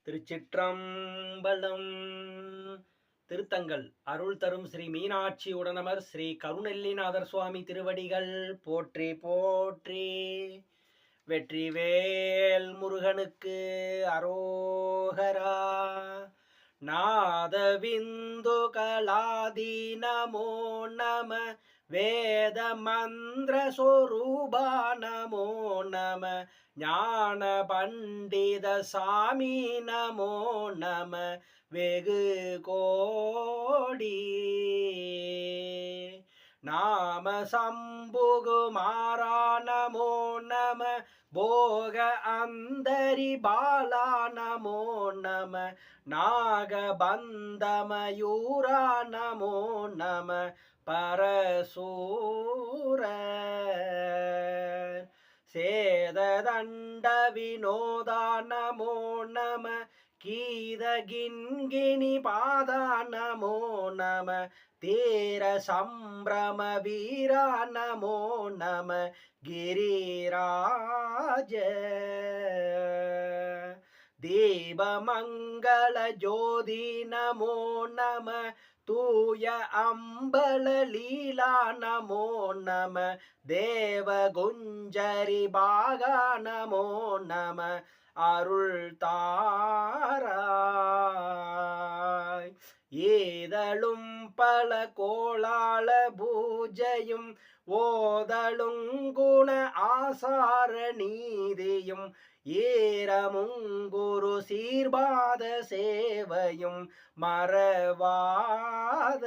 திருச்சிற்றம்பலம். திருத்தங்கள் அருள் தரும் ஸ்ரீ மீனாட்சி உடனமர் ஸ்ரீ கருணெல்லிநாதர் சுவாமி திருவடிகள் போற்றி போற்றி. வெற்றிவேல் முருகனுக்கு அரோகரா. நாதவிந்து கலாதி நமோ நம. வேத மந்திர சொரூபா நமோ நம. ஞான பண்டித சாமி நமோ நம. வெகு கோடி நாம சம்புகுமாரா நமோ நம. போக அந்தரி பாலா நமோ நம. நாகபந்தமயூரா நமோ நம. பரசூர சேததண்ட வினோதா நமோ நம. கீதகின்கிணி பாதா நமோ நம. தீர சம்பிரம வீரா நமோ நம. கிரிராஜ தீபமங்கள ஜோதி நமோ நம. தூய அம்பல லீலா நமோ நம. தேவ குஞ்சரி பாகா நமோ நம. அருள் தாராய். ஏதலும் பல கோளாள பூஜையும் ஓதலும் குண ஆசார நீதியும் ஈரமுங்குரு சீர்பாத சேவையும் மறவாத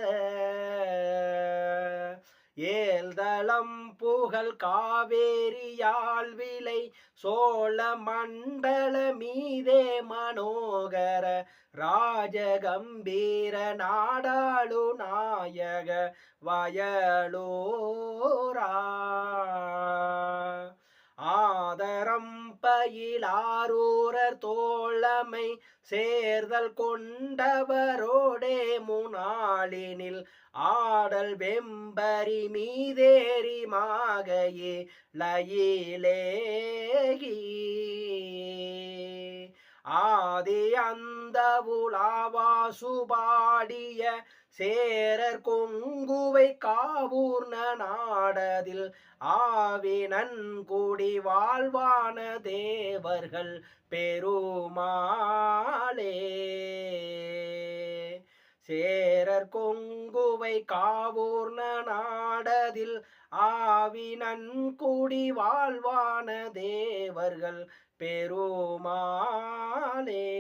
ஏழ்தளம் புகழ் காவேரியால் விளை சோழ மண்டல மீதே மனோகர ராஜகம்பீர நாடாளு நாயக வயலூரா. ஆதரம் பயிலாரூரர் தோழமை சேர்தல் கொண்டவரோடே முனாளினில் ஆடல் வெம்பரி மீதேறி மாகையே லயிலேகி ஆதி அந்த உலாவாசுபாடிய சேரர் கொங்குவை காவூர்ண நாடதில் ஆவினன் கூடி வாழ்வான தேவர்கள் பெருமாளே. சேரர் கொங்குவை காவூர்ண நாடதில் ஆவினன் கூடி வாழ்வான தேவர்கள் பெருமாளே.